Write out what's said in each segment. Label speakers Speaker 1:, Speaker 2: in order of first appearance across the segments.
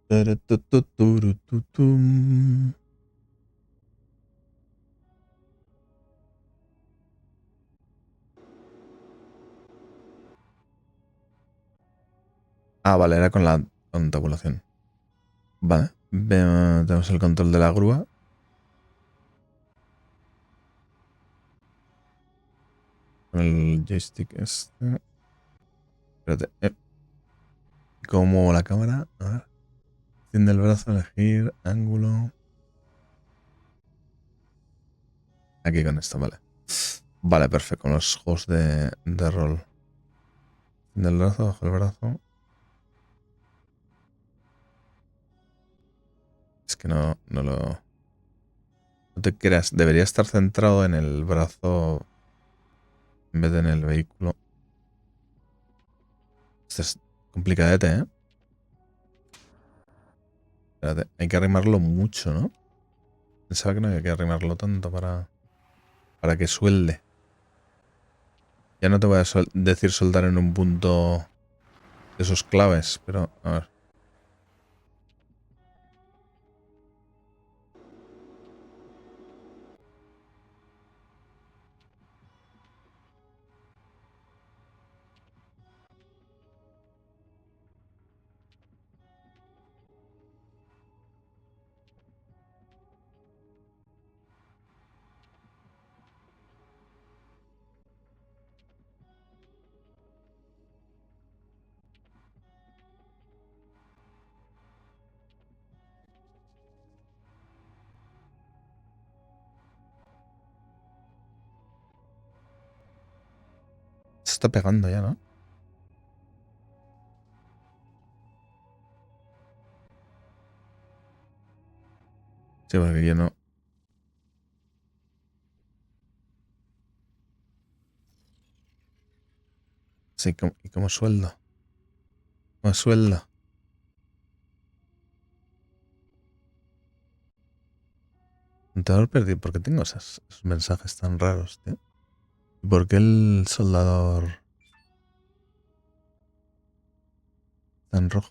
Speaker 1: Taratututurututum. Ah, vale, era con la tabulación. Vale, tenemos el control de la grúa. Con el joystick este. Espérate. ¿Cómo muevo la cámara? A ver. Extiende el brazo, elegir, ángulo. Aquí con esto, vale. Vale, perfecto. Con los juegos de rol. Extiende el brazo, bajo el brazo. Es que no lo... No te creas, debería estar centrado en el brazo en vez de en el vehículo. Esto es complicadete, ¿eh? Espérate, hay que arrimarlo mucho, ¿no? Pensaba que no había que arrimarlo tanto para que suelde. Ya no te voy a decir soldar en un punto de esos claves, pero a ver. Se está pegando ya, ¿no? Sí, porque yo no... Sí, ¿y cómo sueldo? ¿Cómo sueldo? Contador perdido. ¿Por qué tengo esos mensajes tan raros, tío? ¿Y por qué el soldador tan rojo?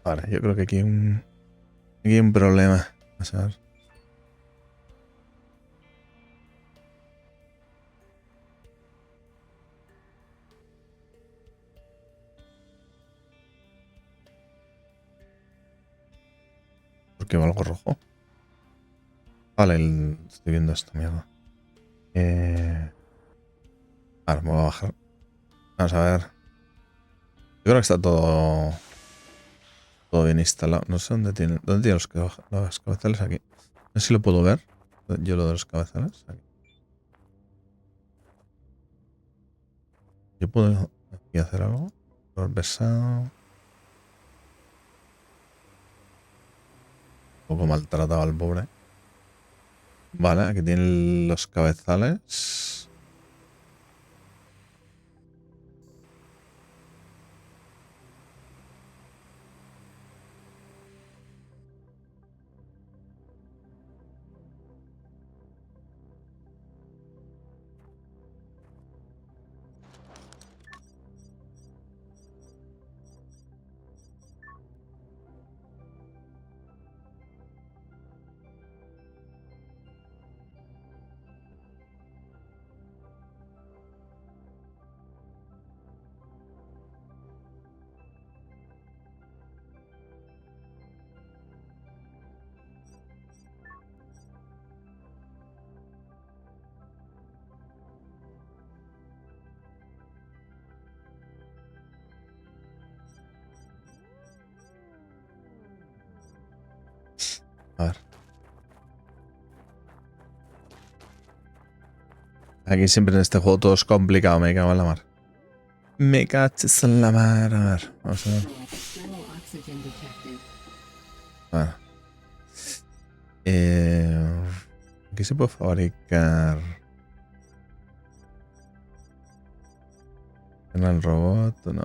Speaker 1: Vale, yo creo que aquí hay un problema. Vamos a ver. ¿Por qué va algo rojo? Vale, estoy viendo esto, mierda. Ahora me voy a bajar. Vamos a ver. Yo creo que está todo bien instalado. No sé ¿dónde tiene los cabezales aquí? No sé si lo puedo ver. Yo lo de los cabezales. Aquí. Yo puedo aquí hacer algo. Pesado. Un poco maltratado al pobre. Vale, aquí tienen los cabezales. A ver. Aquí siempre en este juego todo es complicado. Me cago en la mar. Me caches en la mar. A ver, vamos a ver. Bueno. Aquí se puede fabricar en el robot, no.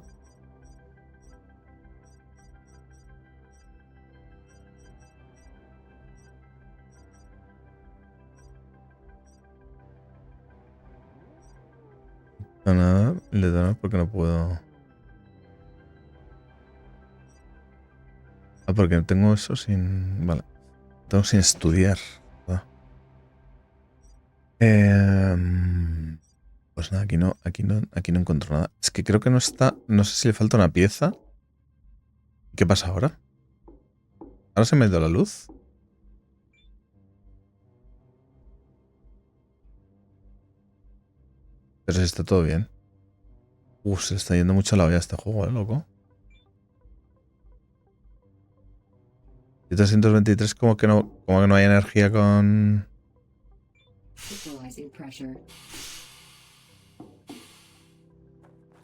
Speaker 1: No, nada, el detonar porque no puedo. Ah, porque tengo eso sin. Vale. Tengo sin estudiar. ¿Verdad? Pues nada, aquí no encuentro nada. Es que creo que no está. No sé si le falta una pieza. ¿Qué pasa ahora? ¿Ahora se me ha ido la luz? Pero si está todo bien. Se le está yendo mucho la olla a este juego, loco. 323 como que no hay energía con.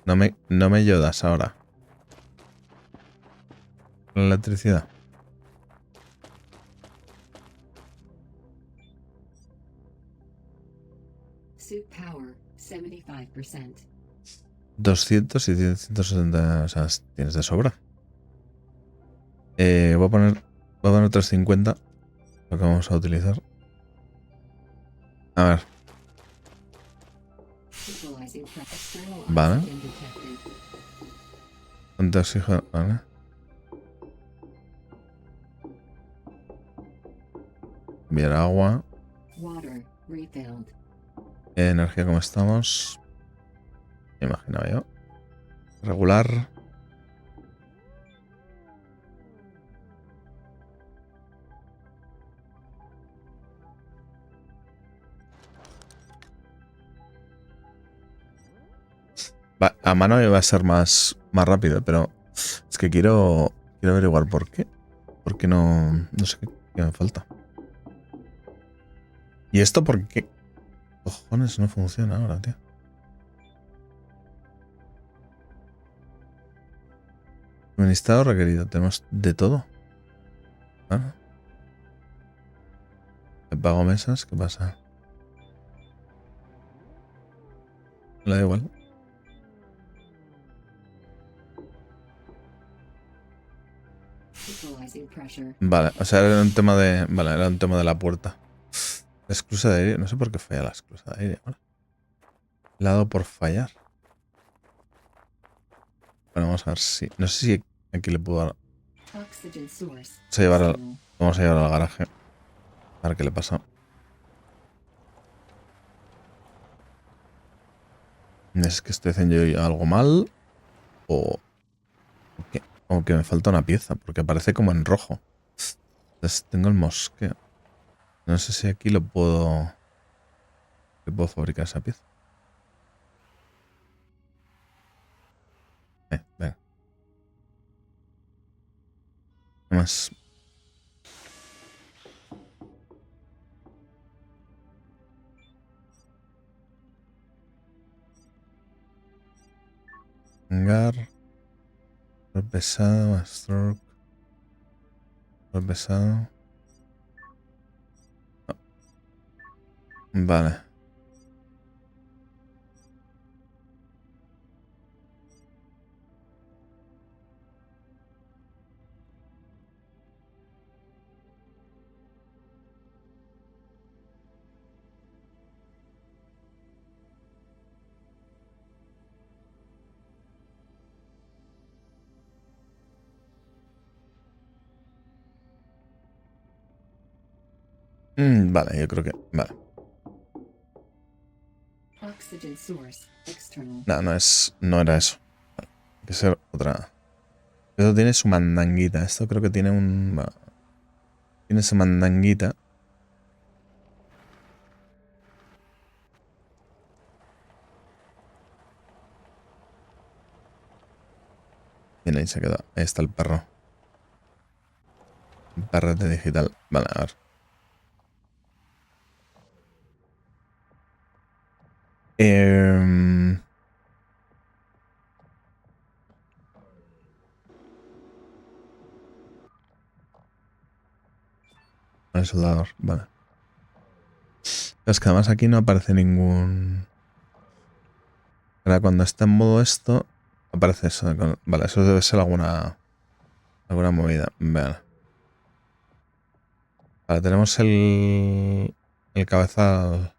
Speaker 1: No me ayudas ahora. La electricidad.
Speaker 2: Suit power 75%.
Speaker 1: 200 y 160. O sea, tienes de sobra. Voy a poner 350. Lo que vamos a utilizar. A ver. Vale. Ponte oxígeno. Vale. Enviar agua. Energía como estamos. Me imaginaba yo. Regular. A mano iba a ser más rápido, pero es que quiero averiguar por qué. Porque no sé qué me falta. ¿Y esto por qué? Cojones, no funciona ahora, tío. Suministrado requerido. Tenemos de todo. ¿Ah? ¿Me pago mesas? ¿Qué pasa? Le da igual. Vale, o sea, era un tema de. Vale, era un tema de la puerta. La esclusa de aire. No sé por qué falla la esclusa de aire ahora. Le ha dado por fallar. Bueno, vamos a ver si. No sé si aquí le puedo dar.
Speaker 2: Oxygen source.
Speaker 1: Vamos a llevar al garaje. A ver qué le pasa. ¿Es que estoy haciendo yo algo mal? ¿O que me falta una pieza? Porque aparece como en rojo. Entonces tengo el mosqueo. No sé si aquí lo puedo... ¿Qué puedo fabricar esa pieza? Venga. ¿Qué más? Hangar. Pesado. Stroke. Pesado. Vale. Vale, yo creo que... Vale.
Speaker 2: Oxygen source. External.
Speaker 1: No, no era eso. Vale. Hay que ser otra... Esto tiene su mandanguita. Esto creo que tiene un... Bueno, tiene su mandanguita. Bien, ahí se queda. Ahí está el perro. El perrete digital. Vale, a ver. Eh... El soldador, vale. Es que además aquí no aparece ningún... Ahora cuando está en modo esto, aparece eso. Vale, eso debe ser alguna movida. Vale. Vale, tenemos el cabezal.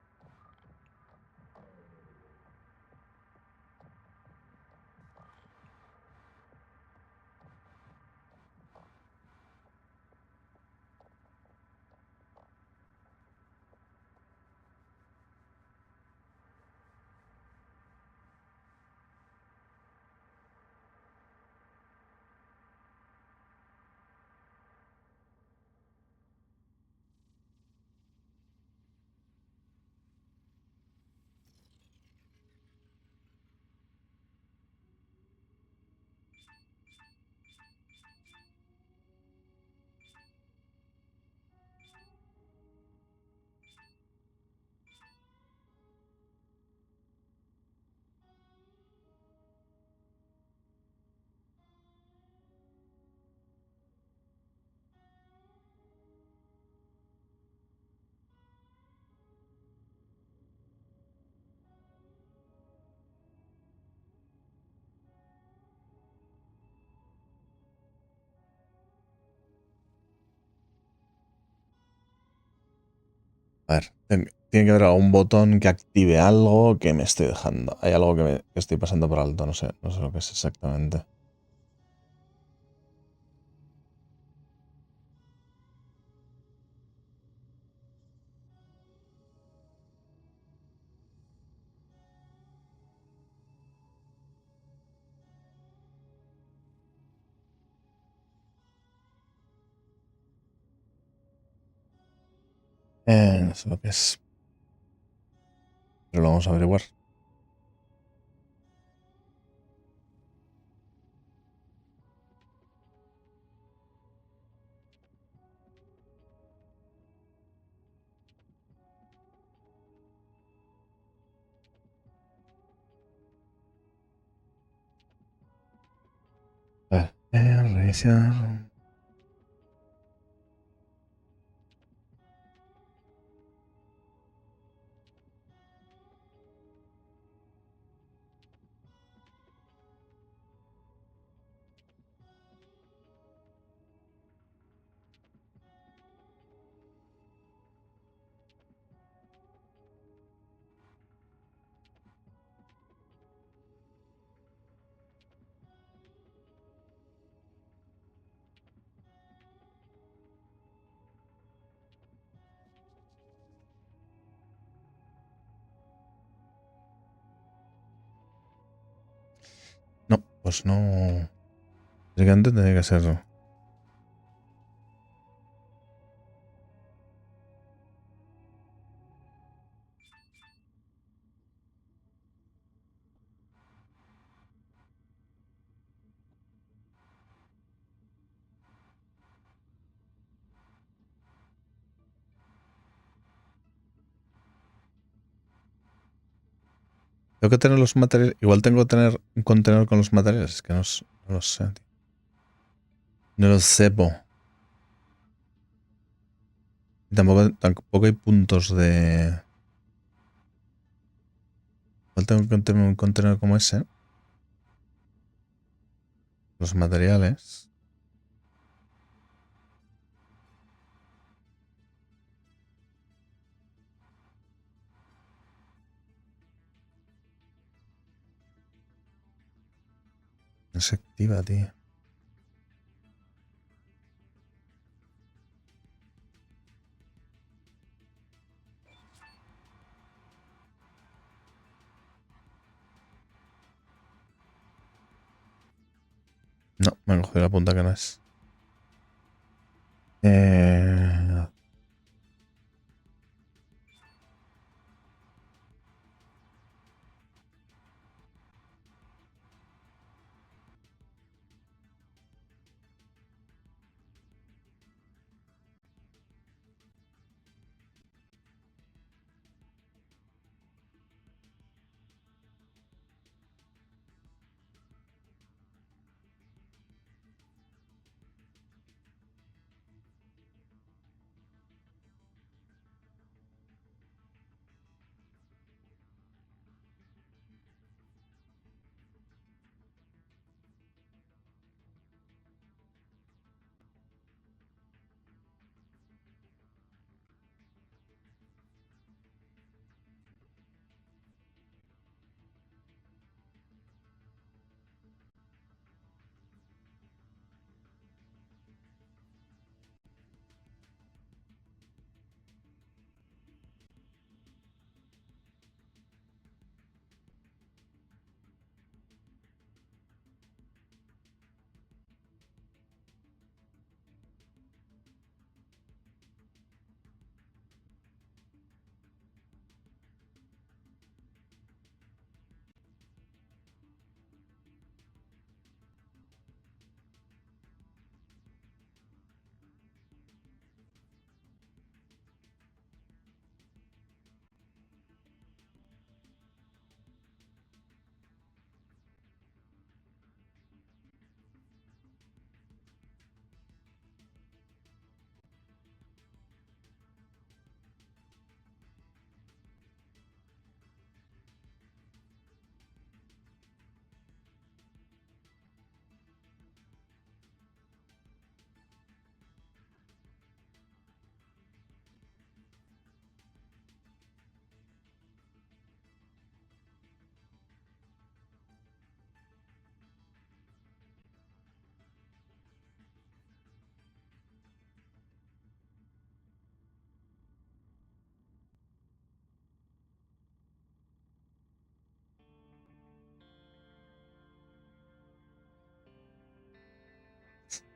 Speaker 1: A ver, tiene que haber algún botón que active algo que me estoy dejando. Hay algo que estoy pasando por alto, no sé lo que es exactamente. No sé lo que es. Pero lo vamos a averiguar. A ver, reiniciar. Pues no. Básicamente tiene que ser. Tengo que tener los materiales. Igual tengo que tener un contenedor con los materiales. Es que no, no lo sé, tío. No lo sepo. Y tampoco hay puntos de. Igual tengo que tener un contenedor como ese. Los materiales. No se activa, tío. No, me han cogido la punta que no es. Eh,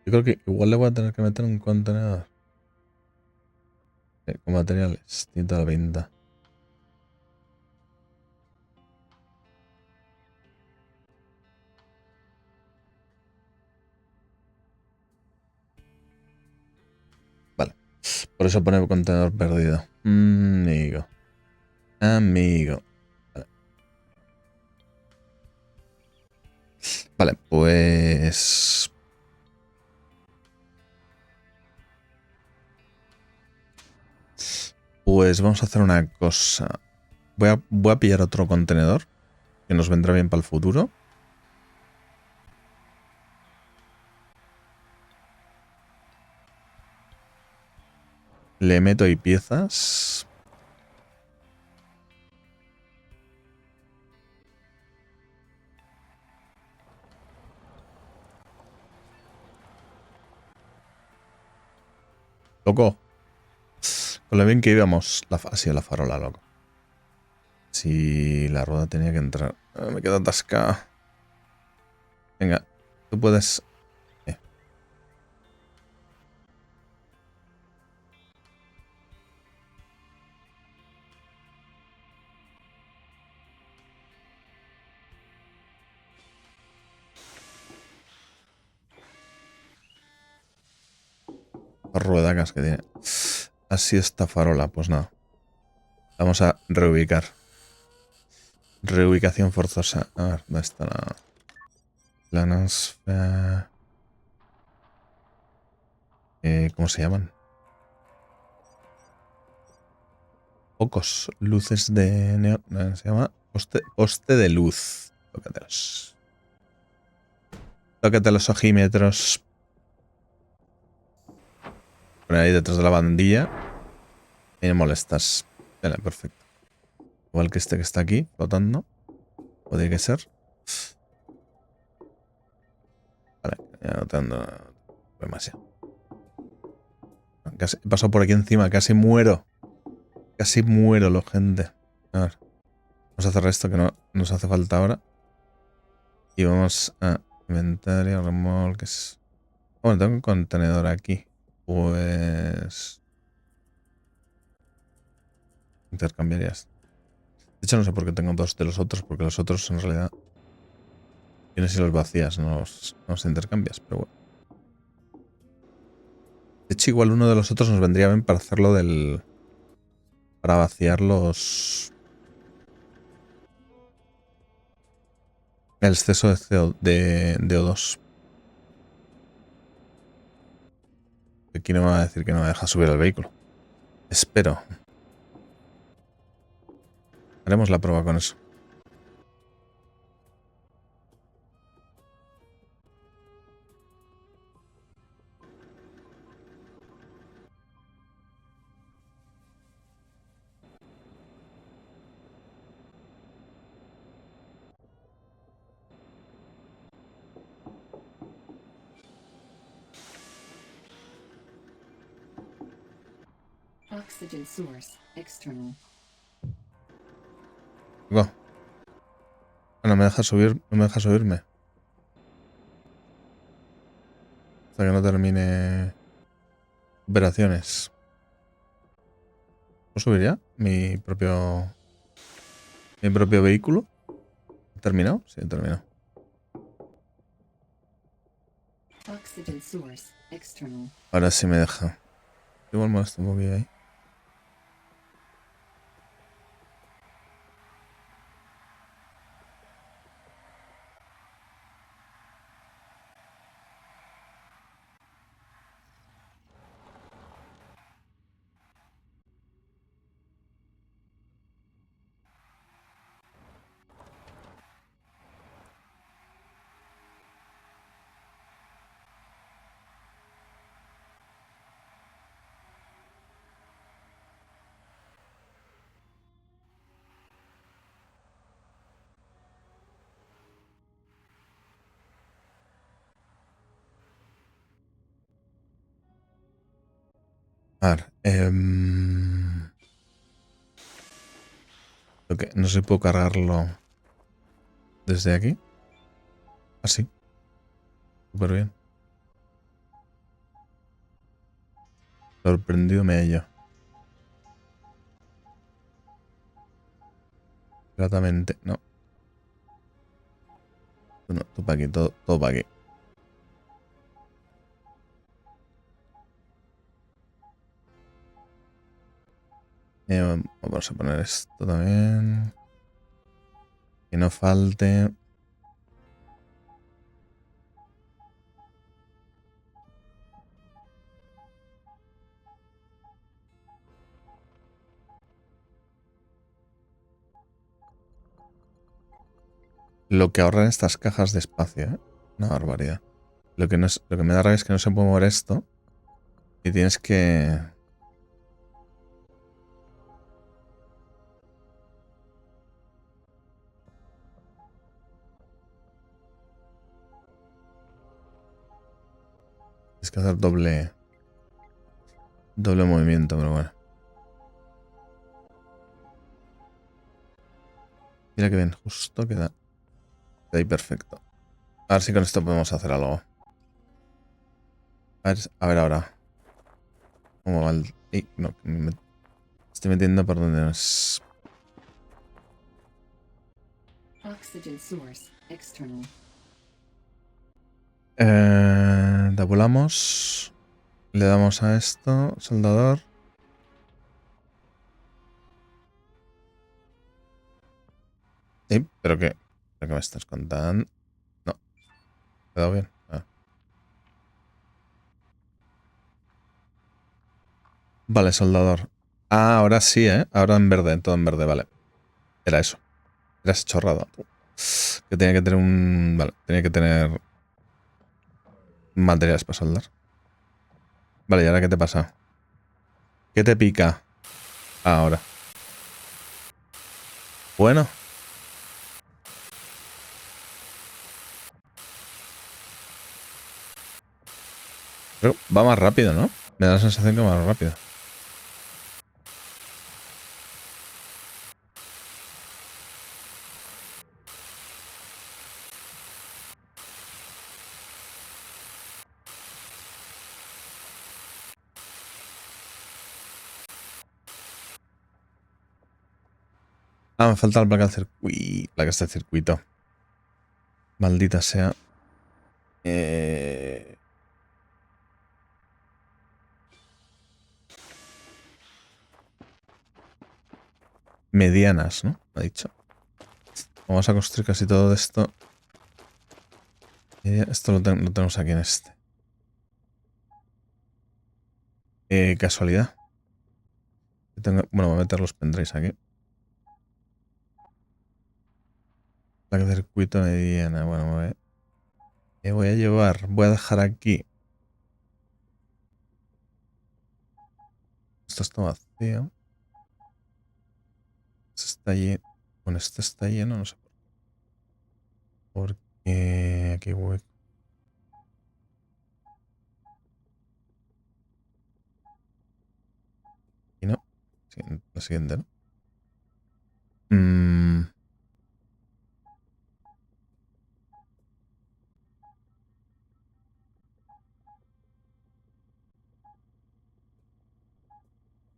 Speaker 1: yo creo que igual le voy a tener que meter un contenedor. Con materiales. 120. Vale. Por eso pone contenedor perdido. Amigo. Amigo. Vale. Vale, pues. Pues vamos a hacer una cosa. Voy a pillar otro contenedor. Que nos vendrá bien para el futuro. Le meto ahí piezas. Loco. Con lo bien que íbamos. Así la farola, loco. Si la rueda tenía que entrar. Me queda atascada. Venga, tú puedes... ruedacas que tiene. Así esta farola, pues nada. Vamos a reubicar. Reubicación forzosa. A ver, ¿dónde está la nosfera? ¿Cómo se llaman? Pocos luces de neón. Se llama poste de luz. Tócatelos. Tócate los ojímetros. Por ahí detrás de la bandilla. Y me molestas. Vale, perfecto. Igual que este que está aquí, flotando. Podría que ser. Vale, ya no tengo demasiado. Casi, he pasado por aquí encima, casi muero. Casi muero, lo gente. A ver. Vamos a cerrar esto que no nos hace falta ahora. Y vamos a inventario, remolques. Bueno, tengo un contenedor aquí. Pues... intercambiarías. De hecho, no sé por qué tengo dos de los otros, porque los otros en realidad tienes y los vacías, no los intercambias, pero bueno. De hecho, igual uno de los otros nos vendría bien para hacerlo del... para vaciar los... el exceso de O2. Aquí no me va a decir que no me deja subir el vehículo. Espero. Haremos la prueba con eso.
Speaker 2: Oxygen source external.
Speaker 1: Go. No me deja subir, no me deja subirme. Hasta que no termine operaciones. ¿Puedo subir ya? Mi propio vehículo. ¿Ha terminado? Sí, ha terminado.
Speaker 2: Oxygen source external.
Speaker 1: Ahora sí me deja. Igual me molesta un poquillo ahí. A ver. Ok, no sé si puedo cargarlo desde aquí. Así. Súper bien. Sorprendido me hallo. Gratamente. No. Tú no, tú para aquí, todo para aquí. Vamos a poner esto también. Que no falte. Lo que ahorran estas cajas de espacio, ¿eh? Una barbaridad. Lo que me da rabia es que no se puede mover esto. Y tienes que... tienes que hacer doble movimiento, pero bueno. Mira que bien, justo queda ahí perfecto. A ver si con esto podemos hacer algo. A ver ahora. ¿Cómo va el...? No, me estoy metiendo por donde no es...
Speaker 2: Oxygen source external.
Speaker 1: Tabulamos. Le damos a esto, soldador. ¿Pero qué? ¿Pero qué me estás contando? No, ¿quedado bien? Ah. Vale, soldador. Ah, ahora sí, ¿eh? Ahora en verde, todo en verde, vale. Era eso. Era ese chorrado. Que tenía que tener un... Vale, tenía que tener materiales para soldar. Vale, ¿y ahora qué te pasa? ¿Qué te pica? Ahora. Bueno. Pero va más rápido, ¿no? Me da la sensación que va más rápido. Ah, me falta la placa del circuito. La que está el circuito. Maldita sea. Medianas, ¿no? Me ha dicho. Vamos a construir casi todo esto. Esto lo tenemos aquí en este. Casualidad. Bueno, voy a meter los pendrives aquí. Placa de circuito mediana. Bueno, me voy a llevar. Voy a dejar aquí. Esto está vacío. Este está lleno. Bueno, este está lleno, no sé por qué. Aquí voy. Y no. Sí, la siguiente, ¿no?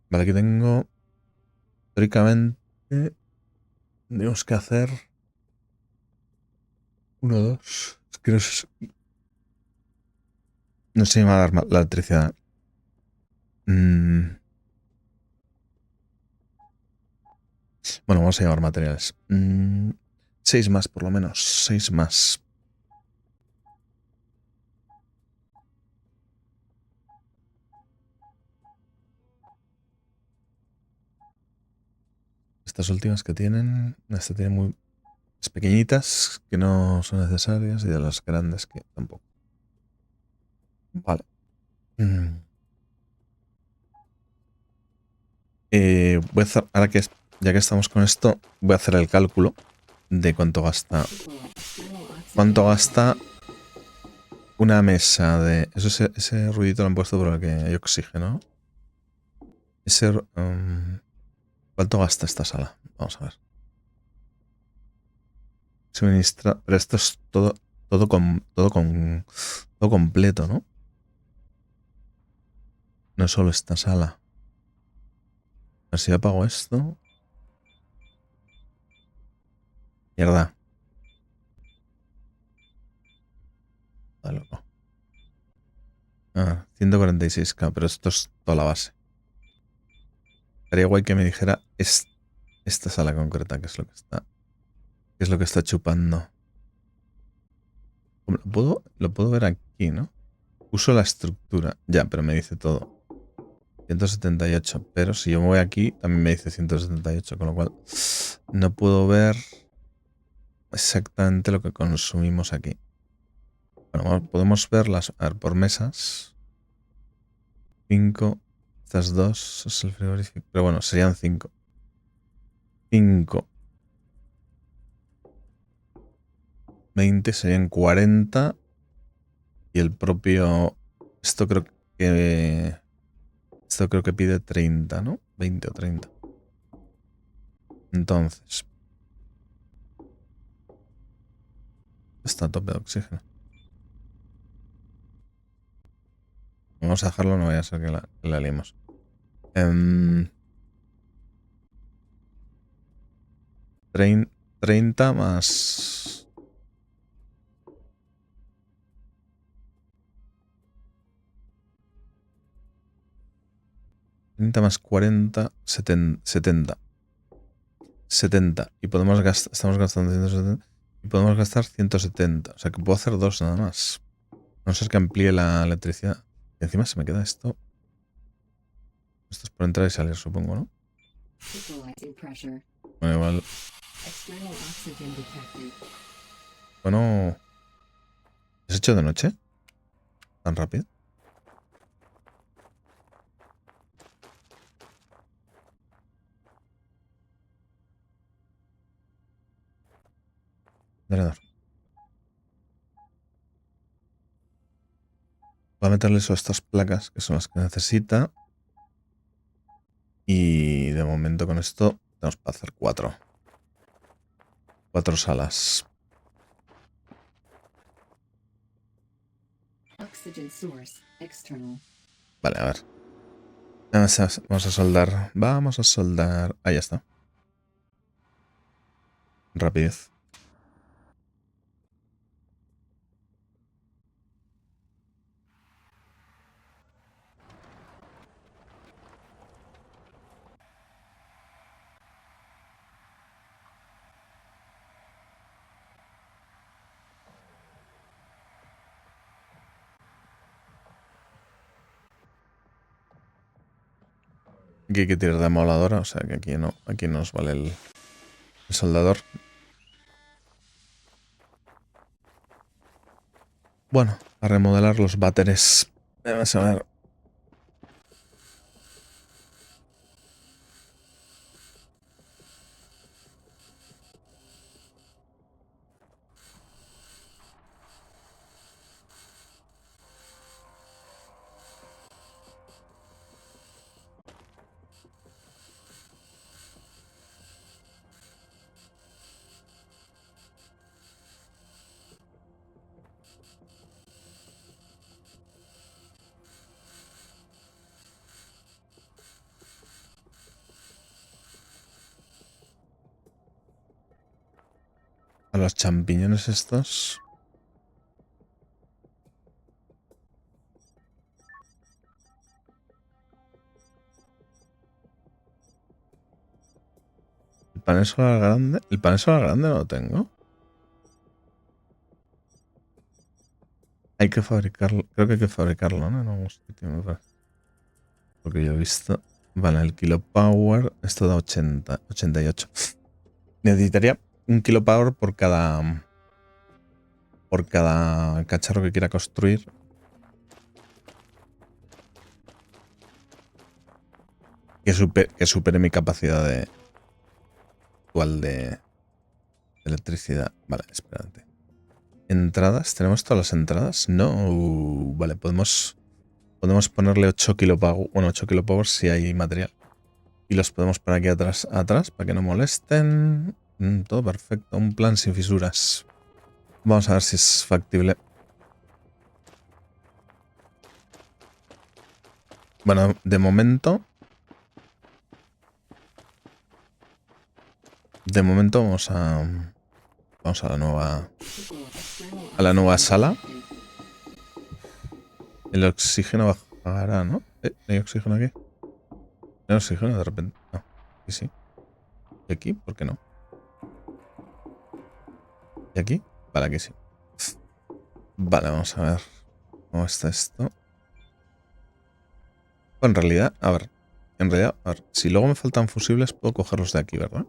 Speaker 1: Vale, aquí tengo. Teóricamente. Tenemos que hacer. Uno, dos. Es que no sé si me va a dar la electricidad. Bueno, vamos a llevar materiales. 6 más, por lo menos. 6 más. Estas últimas que tienen. Esta tiene muy pequeñitas que no son necesarias y de las grandes que tampoco. Vale. Voy a hacer, ahora que ya que estamos con esto, voy a hacer el cálculo de cuánto gasta. ¿Cuánto gasta una mesa de... ese ruidito lo han puesto por el que hay oxígeno. ¿Cuánto gasta esta sala? Vamos a ver. Suministra... Pero esto es todo completo, ¿no? No solo esta sala. A ver si apago esto. Mierda. Está loco. 146k, pero esto es toda la base. Estaría guay que me dijera esta sala concreta, que es lo que está chupando. Lo puedo ver aquí, ¿no? Uso la estructura. Ya, pero me dice todo. 178. Pero si yo me voy aquí, también me dice 178. Con lo cual, no puedo ver exactamente lo que consumimos aquí. Bueno, podemos verlas. A ver, por mesas. 5. Estas dos es el frigorífico. Pero bueno, serían 5. 5. 20 serían 40. Y el propio... Esto creo que pide 30, ¿no? 20 o 30. Entonces, Está a tope de oxígeno. Vamos a dejarlo, no vaya a ser que la liemos. 30 más... 30 más 40, 70. 70. Y podemos gastar... Estamos gastando 170. Y podemos gastar 170. O sea que puedo hacer 2 nada más. No sé, es que amplíe la electricidad. Y encima se me queda esto. Esto es por entrar y salir, supongo, ¿no?
Speaker 2: Equalizing pressure.
Speaker 1: Bueno, igual...
Speaker 2: External oxygen detected.
Speaker 1: Bueno... ¿Has hecho de noche? ¿Tan rápido? Dale. Voy a meterle eso a estas placas, que son las que necesita. Y de momento con esto tenemos para hacer 4. 4 salas.
Speaker 2: Oxygen source external.
Speaker 1: Vale, a ver. Vamos a soldar. Vamos a soldar. Ahí ya está. Rapidez. Aquí hay que tirar de amoladora, o sea que aquí no nos vale el soldador. Bueno, a remodelar los váteres. Vamos a ver. A los champiñones estos. El panel solar grande. El panel solar grande no lo tengo. Hay que fabricarlo. Creo que hay que fabricarlo, ¿no? En algún sitio, me parece. Porque yo he visto. Vale, el kilopower. Esto da 80, 88. Necesitaría un kilopower por cada cacharro que quiera construir. Que supere mi capacidad actual de electricidad. Vale, espérate. ¿Entradas? ¿Tenemos todas las entradas? No. Vale, podemos ponerle 8 kilopower. Bueno, 8 kilopower si hay material. Y los podemos poner aquí atrás para que no molesten. Todo perfecto. Un plan sin fisuras. Vamos a ver si es factible. Bueno, de momento vamos a la nueva sala. El oxígeno bajará, ¿no? ¿Hay oxígeno aquí? ¿Hay oxígeno de repente? No. Sí, sí. ¿Y aquí? ¿Por qué no? ¿Y aquí? Vale, aquí sí. Vale, vamos a ver cómo está esto. Bueno, en realidad, a ver, si luego me faltan fusibles, puedo cogerlos de aquí, ¿verdad?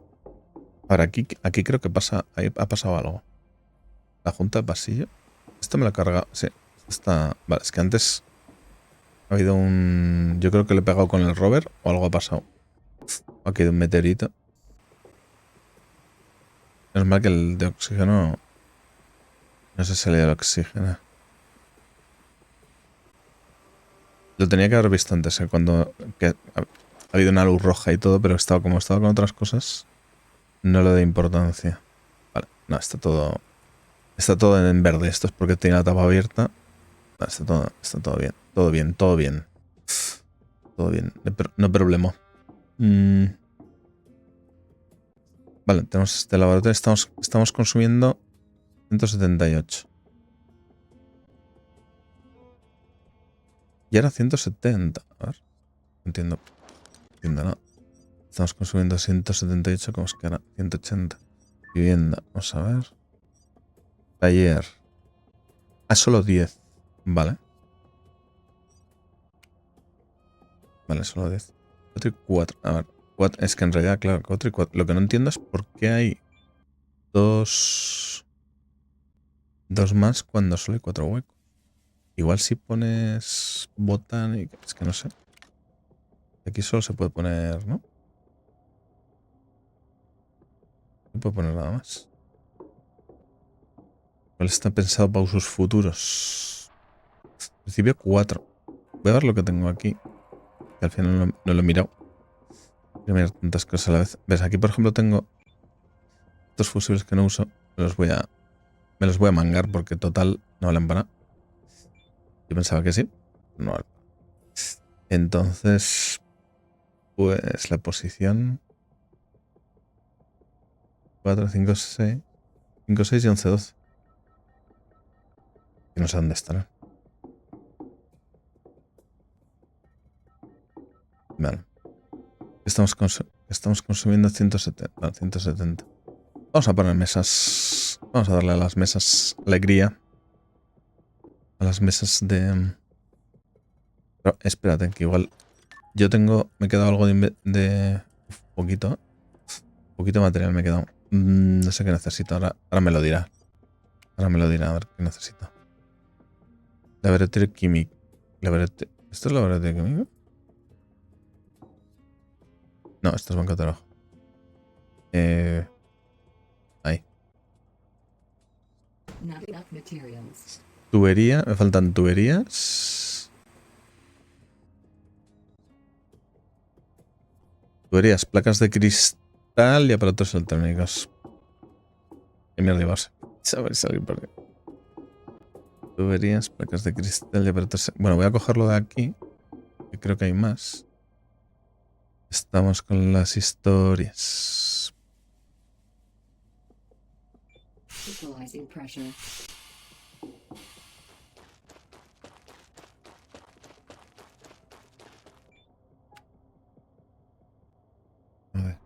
Speaker 1: Ahora, aquí creo que ahí ha pasado algo. La junta de pasillo. Esto me lo ha cargado, sí. Vale, es que antes ha habido yo creo que le he pegado con el rover o algo ha pasado. Ha caído un meteorito. Es mal que el de oxígeno no se salía el oxígeno. Lo tenía que haber visto antes, que ha habido una luz roja y todo, pero como estaba con otras cosas, no le doy importancia. Vale, no, está todo Está todo en verde. Esto es porque tiene la tapa abierta. Está todo bien. Todo bien, todo bien. Todo bien. No problema. Vale, tenemos este laboratorio. Estamos consumiendo 178. Y ahora 170. A ver. No entiendo. No entiendo nada. Estamos consumiendo 178. ¿Cómo es que ahora? 180. Vivienda. Vamos a ver. Taller. Solo 10. Vale. Vale, solo 10. 4 y 4. A ver. Es que en realidad, claro, 4 y 4. Lo que no entiendo es por qué hay dos más cuando solo hay 4 huecos. Igual si pones botánica. Es que no sé. Aquí solo se puede poner, ¿no? No puedo poner nada más. ¿Cuál está pensado para usos futuros? En principio 4. Voy a ver lo que tengo aquí. Que al final no lo he mirado. Voy a mirar tantas cosas a la vez. ¿Ves? Aquí, por ejemplo, tengo estos fusibles que no uso. Me los voy a mangar porque total no valen para nada. Yo pensaba que sí. No vale. Entonces, pues la posición 4, 5, 6. 5, 6 y 11, 12. Que no sé dónde estarán. Vale. Estamos consumiendo 170. No, 170. Vamos a poner mesas. Vamos a darle a las mesas alegría. A las mesas de... Pero espérate, que igual yo tengo... Me he quedado algo de poquito. Poquito material me he quedado. No sé qué necesito. Ahora me lo dirá. Ahora me lo dirá a ver qué necesito. Laboratorio químico. ¿Esto es laboratorio químico? No, esto es banco de trabajo. Ahí.
Speaker 2: Not enough materials.
Speaker 1: Tubería. Me faltan tuberías. Tuberías, placas de cristal y aparatos electrónicos. Y mierda llevarse. Saber salir por ahí. Tuberías, placas de cristal y aparatos. Bueno, voy a cogerlo de aquí. Que creo que hay más. Estamos con las historias.
Speaker 2: Equalizing pressure.
Speaker 1: A ver.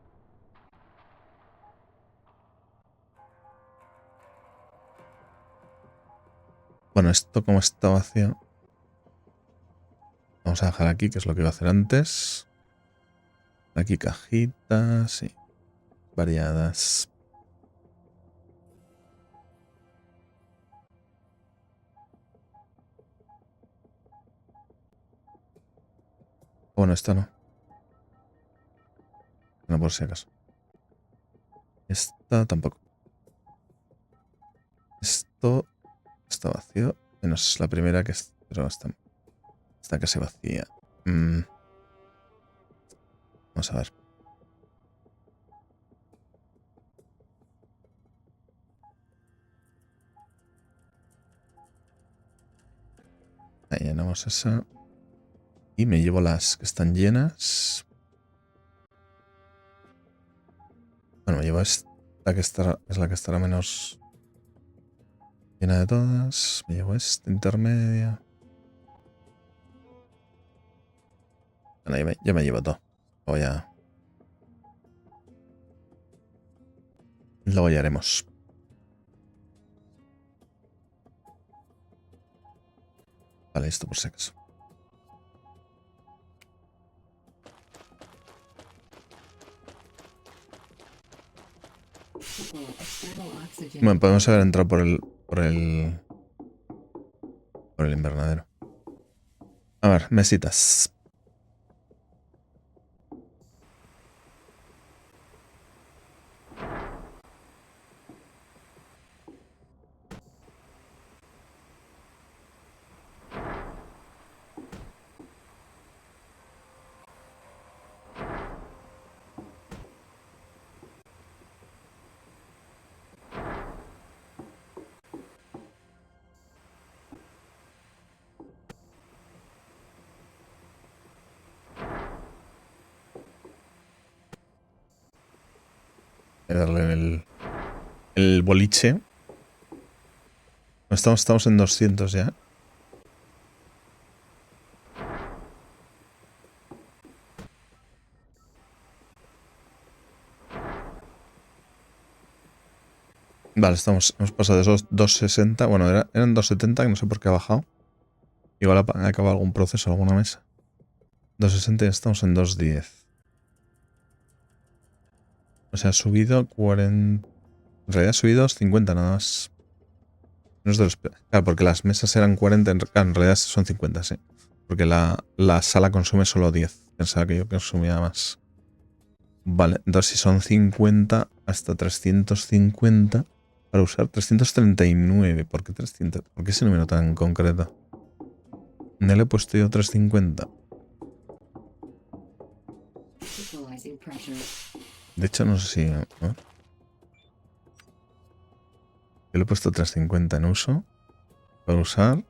Speaker 1: Bueno, esto como está vacío. Vamos a dejar aquí, que es lo que iba a hacer antes. Aquí cajitas, sí. Variadas. Bueno, esta no. No por si acaso. Esta tampoco. Esto está vacío. Menos la primera que es... Pero está casi vacía. Vamos a ver. Ahí llenamos esa. Y me llevo las que están llenas. Bueno, me llevo esta que es la que estará menos llena de todas. Me llevo esta intermedia. Bueno, ya me llevo todo. Luego ya haremos. Vale, esto por si acaso.
Speaker 2: External oxygen.
Speaker 1: Bueno, podemos haber entrado por el invernadero. A ver, mesitas. darle el boliche. Estamos en 200 ya. Vale, hemos pasado de esos 260. Bueno, eran 270, que no sé por qué ha bajado. Igual ha acabado algún proceso, alguna mesa. 260 y estamos en 210. O sea, ha subido 40... En realidad ha subido 50 nada más. No es de los... Claro, porque las mesas eran 40, en realidad son 50, sí. Porque la sala consume solo 10. Pensaba que yo consumía más. Vale, entonces si son 50 hasta 350 para usar 339. ¿Por qué 300? ¿Por qué ese número tan concreto? No le he puesto yo 350.
Speaker 2: Equalizing pressure.
Speaker 1: De hecho, no sé si... ¿no? Yo le he puesto 350 en uso. Para usar.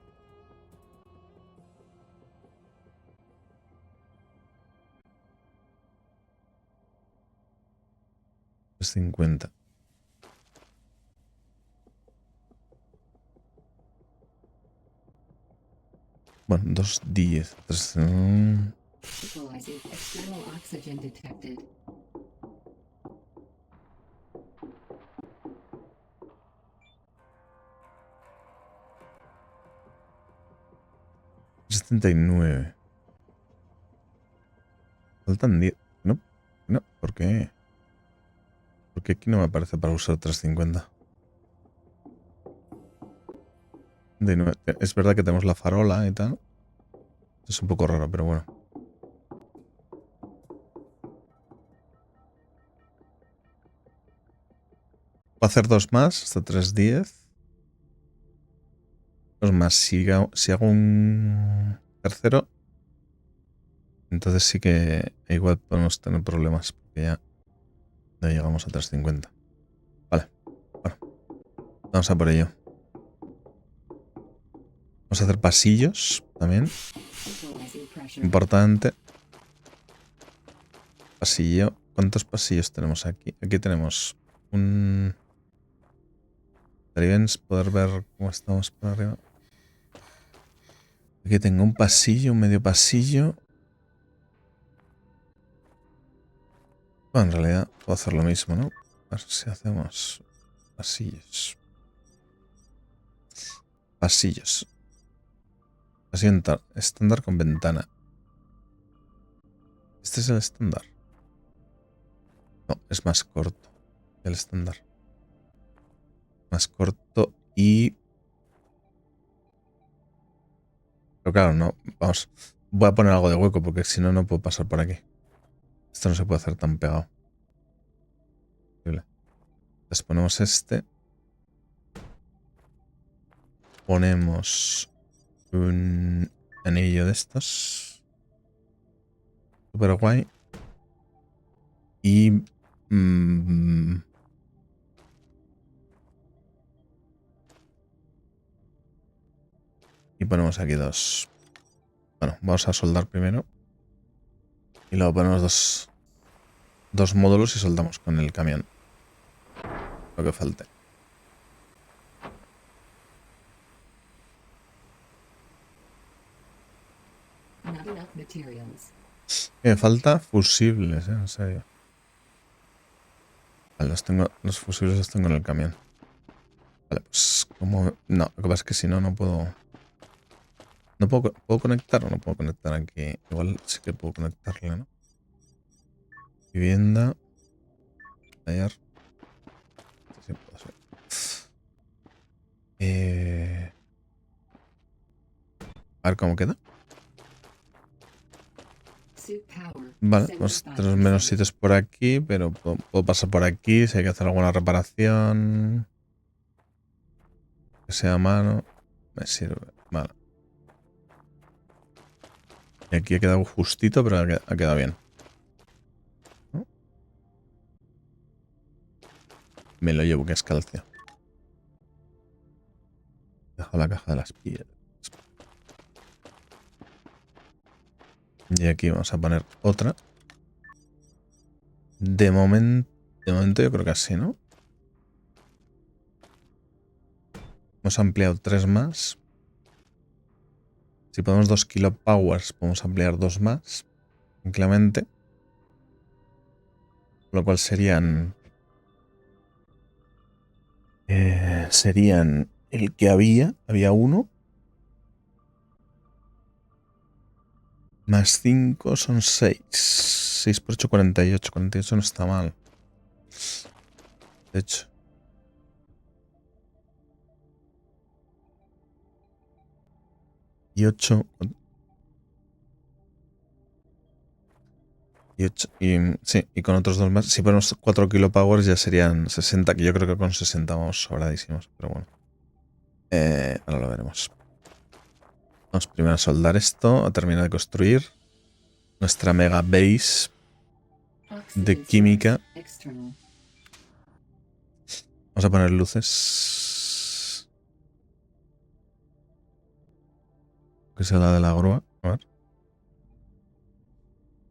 Speaker 1: $350. Bueno, 210.
Speaker 2: Equalizing external oxygen detected.
Speaker 1: $79. Faltan 10. No, no, ¿por qué? Porque aquí no me aparece para usar 350. Es verdad que tenemos la farola y tal. Es un poco raro, pero bueno. Voy a hacer dos más, hasta 310. Dos más. Si hago un tercero, entonces sí que igual podemos tener problemas, porque ya llegamos a 350. Vale, bueno, vamos a por ello. Vamos a hacer pasillos también.
Speaker 2: Equalizing pressure.
Speaker 1: Importante. Pasillo. ¿Cuántos pasillos tenemos aquí? Aquí tenemos un... Estaría bien poder ver cómo estamos por arriba. Aquí tengo un pasillo, un medio pasillo. Bueno, en realidad puedo hacer lo mismo, ¿no? A ver si hacemos pasillos. Pasillos. Pasillo estándar con ventana. Este es el estándar. No, es más corto que el estándar. Más corto y... Pero claro, no. Vamos. Voy a poner algo de hueco porque si no, no puedo pasar por aquí. Esto no se puede hacer tan pegado. Entonces ponemos este. Ponemos un anillo de estos. Super guay. Y... y ponemos aquí dos. Bueno, vamos a soldar primero. Y luego ponemos dos módulos y soldamos con el camión. Lo que falte.
Speaker 2: Not enough materials.
Speaker 1: Me falta fusibles, en serio. Vale, los fusibles los tengo en el camión. Vale, pues como... No, lo que pasa es que si no, no puedo... ¿No puedo conectar o no puedo conectar aquí? Igual sí que puedo conectarle, ¿no? Vivienda. Taller. Sí, puedo hacer. A ver cómo queda.
Speaker 2: Suit power.
Speaker 1: Vale, pues tenemos menos
Speaker 2: 75%.
Speaker 1: sitios por aquí, pero puedo pasar por aquí si hay que hacer alguna reparación. Que sea a mano. Me sirve. Vale. Y aquí ha quedado justito, pero ha quedado bien. ¿No? Me lo llevo, que es calcio. Dejo la caja de las piedras. Y aquí vamos a poner otra. De momento... De momento yo creo que así, ¿no? Hemos ampliado 3 más. Si ponemos 2 kilopowers, podemos ampliar 2 más. Tranquilamente. Lo cual serían... serían el que había. Había uno. Más 5 son 6. 6 por 8, 48. 48 no está mal. De hecho. Y 8. Y 8. Y, sí, y con otros 2 más. Si ponemos 4 kilopowers ya serían 60. Que yo creo que con 60 vamos sobradísimos. Pero bueno. Ahora lo veremos. Vamos primero a soldar esto. A terminar de construir nuestra mega base de
Speaker 2: Oxygen
Speaker 1: química.
Speaker 2: source external.
Speaker 1: Vamos a poner luces. Que sea la de la grúa. A ver.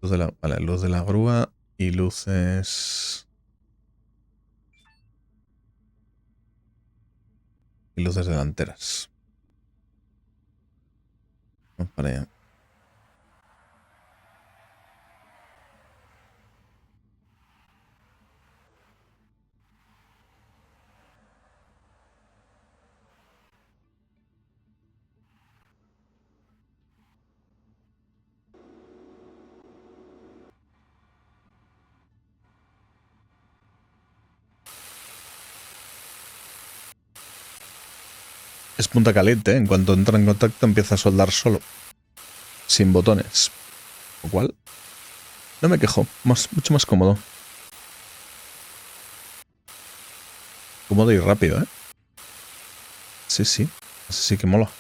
Speaker 1: Luz de la, vale, luz de la grúa y luces. Y luces delanteras. Vamos para allá. Es punta caliente, ¿eh? En cuanto entra en contacto empieza a soldar solo. Sin botones. Lo cual no me quejo. Mucho más cómodo. Cómodo y rápido, ¿eh? Sí, sí. Así sí que mola.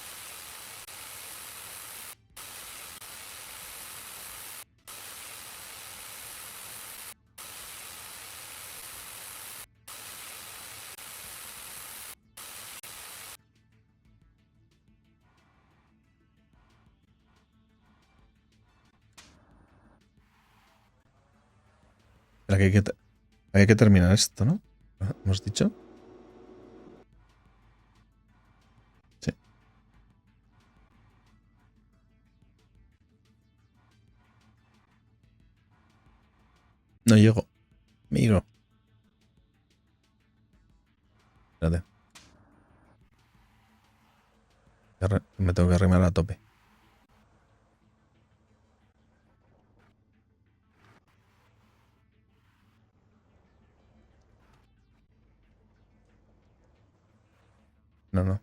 Speaker 1: Espera, que hay que terminar esto, ¿no? ¿Hemos dicho? Sí. No llego. Miro. Espérate. Me tengo que arrimar a tope. No, no.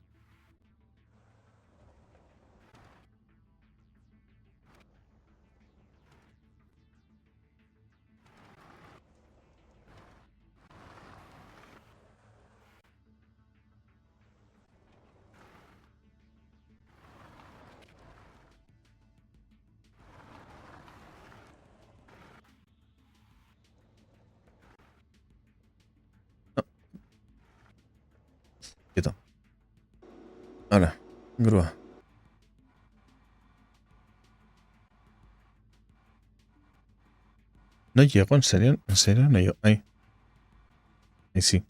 Speaker 1: No, quieto. Ahora. Grúa. No llego, ¿en serio? ¿En serio? No llego. Ahí. Ahí sí.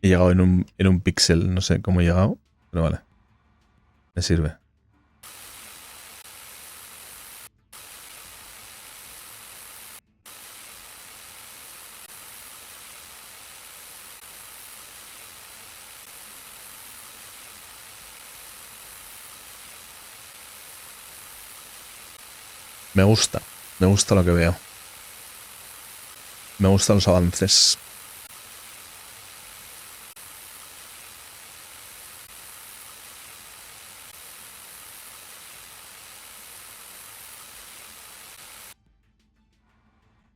Speaker 1: He llegado en un píxel. No sé cómo he llegado. Pero vale. Me sirve. Me gusta. Me gusta lo que veo. Me gustan los avances.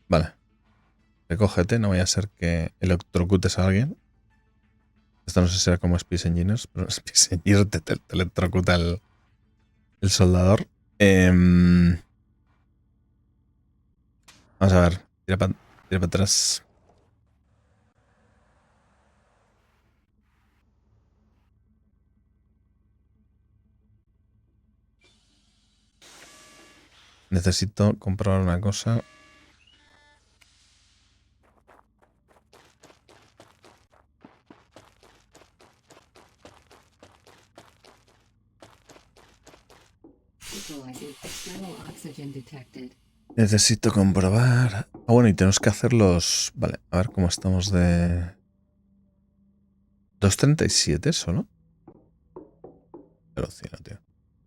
Speaker 1: Vale. Recógete, no vaya a ser que electrocutes a alguien. Esto no sé si será como Space Engineers, pero Space Engineers te electrocuta el soldador. Vamos a ver. Tira para atrás. Necesito comprobar una cosa.
Speaker 2: Equalizing external oxygen detected.
Speaker 1: Necesito comprobar. Ah, bueno, y tenemos que hacer los... Vale, a ver cómo estamos de... 237 solo. Pero cielo, tío.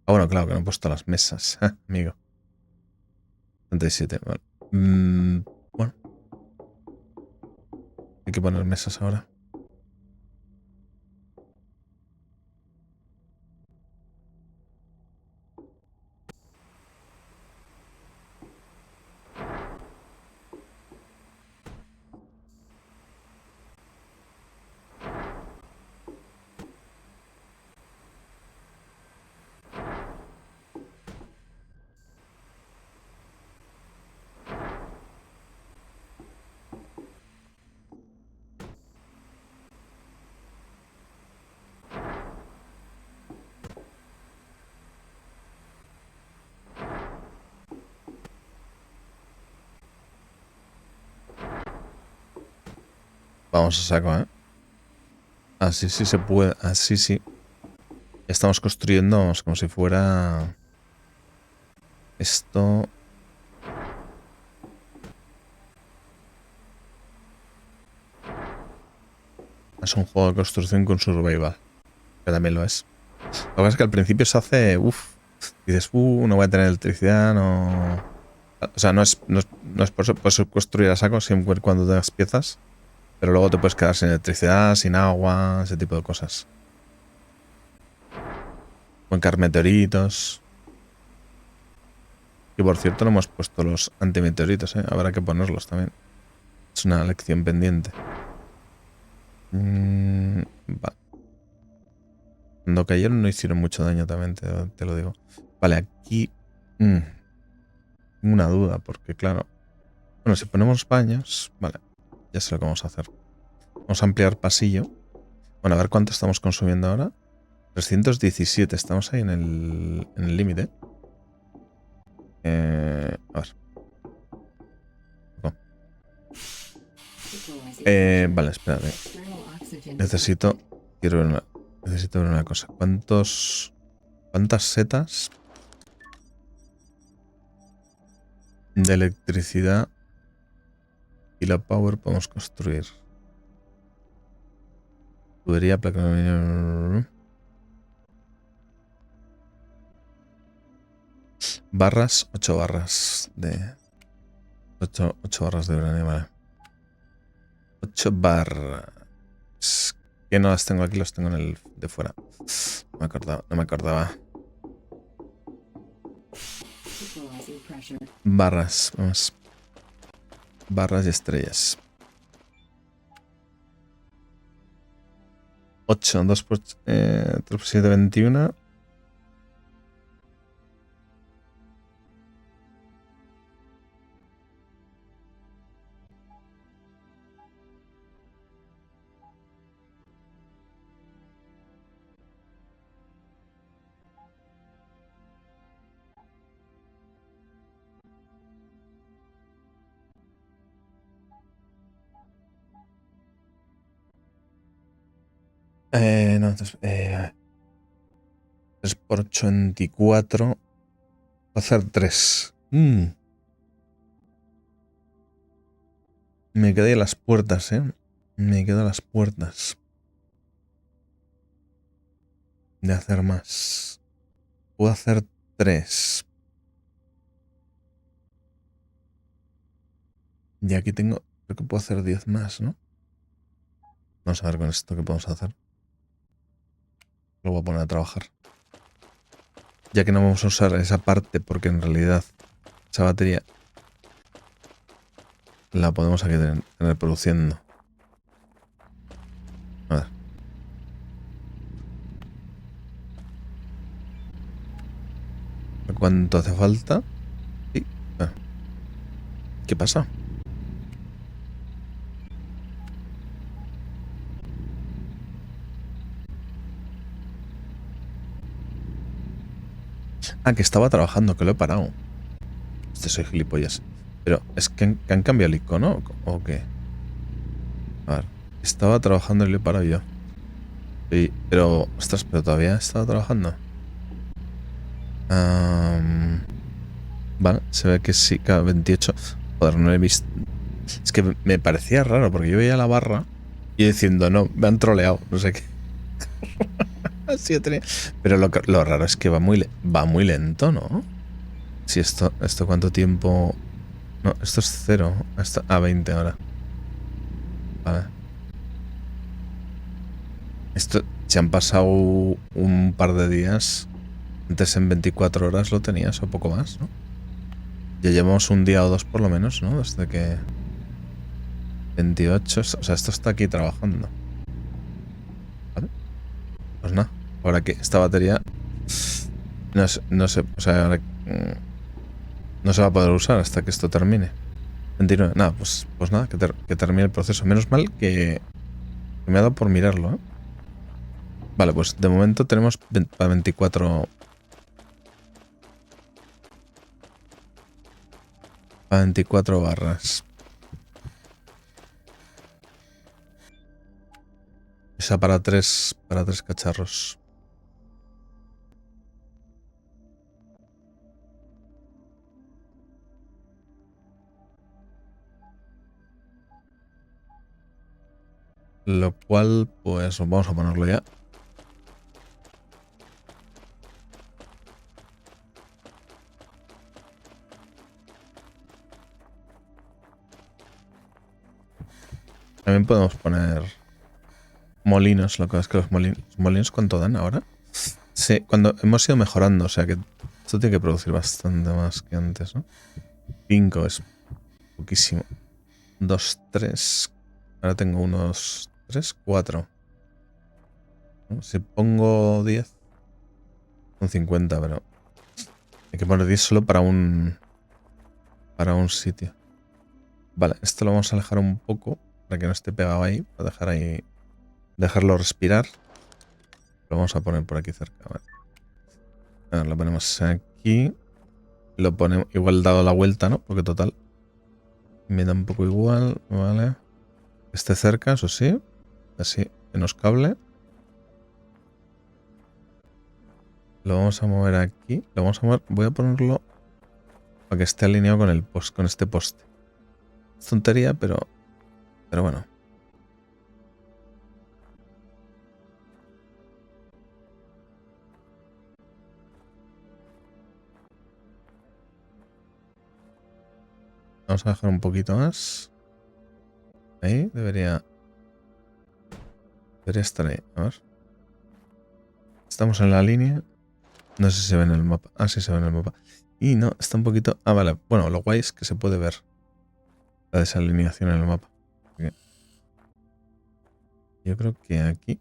Speaker 1: Ah, bueno, claro, que no he puesto las mesas, amigo. 37, vale. Bueno. Hay que poner mesas ahora. Vamos a saco, ¿eh? Así sí se puede. Así sí. Ya estamos construyendo, vamos, como si fuera... Esto... Es un juego de construcción con survival. Que también lo es. Lo que pasa es que al principio se hace... Dices, no voy a tener electricidad, no... O sea, no es por eso. Puedes construir a saco siempre y cuando tengas piezas. Pero luego te puedes quedar sin electricidad, sin agua, ese tipo de cosas. O encar meteoritos. Y por cierto, no hemos puesto los antimeteoritos, ¿eh? Habrá que ponerlos también. Es una lección pendiente. Vale. Cuando cayeron no hicieron mucho daño también, te lo digo. Vale, aquí... tengo una duda, porque claro... Bueno, si ponemos baños... Vale, ya sé lo que vamos a hacer. Vamos a ampliar pasillo. Bueno, a ver cuánto estamos consumiendo ahora. 317, estamos ahí en el límite. A ver. No. Vale, espérate. Necesito ver una cosa. ¿Cuántas setas de electricidad y la power podemos construir? Tubería, placa... Barras, 8 barras de... 8 barras de uranio, vale. 8 barras. Que no las tengo aquí, los tengo en el de fuera. No me acordaba. Barras, vamos. Barras y estrellas. 8, 2 por 3 por 7, 21. No, entonces... 3 por 8, 24. Voy a hacer 3. Me quedé a las puertas, Me quedo a las puertas de hacer más. Puedo hacer 3. Y aquí tengo... Creo que puedo hacer 10 más, ¿no? Vamos a ver con esto qué podemos hacer. Lo voy a poner a trabajar. Ya que no vamos a usar esa parte porque en realidad esa batería la podemos aquí tener produciendo. A ver. ¿Cuánto hace falta? Sí. ¿Qué pasa? Ah, que estaba trabajando, que lo he parado. Soy gilipollas. Pero es que han cambiado el icono, ¿o qué? A ver. Estaba trabajando y lo he parado yo. Sí, pero... Ostras, pero todavía estaba trabajando. Vale, se ve que sí, cada 28. Joder, no he visto. Es que me parecía raro porque yo veía la barra y diciendo, no, me han troleado, no sé qué. Así tenía. Pero lo raro es que va muy lento, ¿no? Si esto cuánto tiempo. No, esto es 0. A 20 ahora. Vale. Esto, si han pasado un par de días, antes en 24 horas lo tenías o poco más, ¿no? Ya llevamos un día o dos por lo menos, ¿no? Desde que 28, o sea, esto está aquí trabajando. ¿Vale? Pues nada, ahora que esta batería no sé, o sea, ahora, no se va a poder usar hasta que esto termine. 29, nada, pues nada, que termine el proceso. Menos mal que me ha dado por mirarlo, ¿eh? Vale, pues de momento tenemos para 24. Para 24 barras. Esa para tres cacharros. Lo cual, pues vamos a ponerlo ya. También podemos poner molinos. Lo que es que los molinos ¿cuánto dan ahora? Sí, cuando hemos ido mejorando, o sea que esto tiene que producir bastante más que antes, ¿no? 5 es poquísimo. 2, 3. Ahora tengo unos 3, 4. ¿No? Si pongo 10, son 50, pero hay que poner 10 solo para un sitio. Vale, esto lo vamos a alejar un poco para que no esté pegado ahí, para dejar ahí, dejarlo respirar. Lo vamos a poner por aquí cerca. Vale. Ahora lo ponemos aquí. Lo ponemos igual dado la vuelta, ¿no? Porque total me da un poco igual, vale. Esté cerca, eso sí. Así, menos cable. Lo vamos a mover aquí. Lo vamos a mover. Voy a ponerlo para que esté alineado con el con este poste. Es tontería, pero bueno. Vamos a dejar un poquito más. Ahí debería estar ahí. A ver. Estamos en la línea. No sé si se ve en el mapa. Ah, sí se ve en el mapa. Y no, está un poquito... Ah, vale. Bueno, lo guay es que se puede ver la desalineación en el mapa. Yo creo que aquí...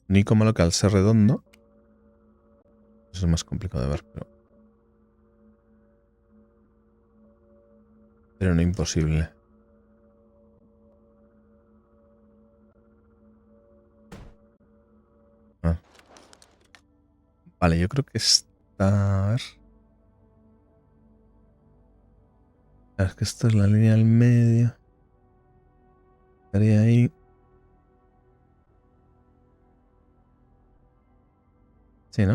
Speaker 1: Ni como lo que al ser redondo... Eso es más complicado de ver, pero no imposible. Ah. Vale, yo creo que está... A ver. Es que esto es la línea del medio. Estaría ahí.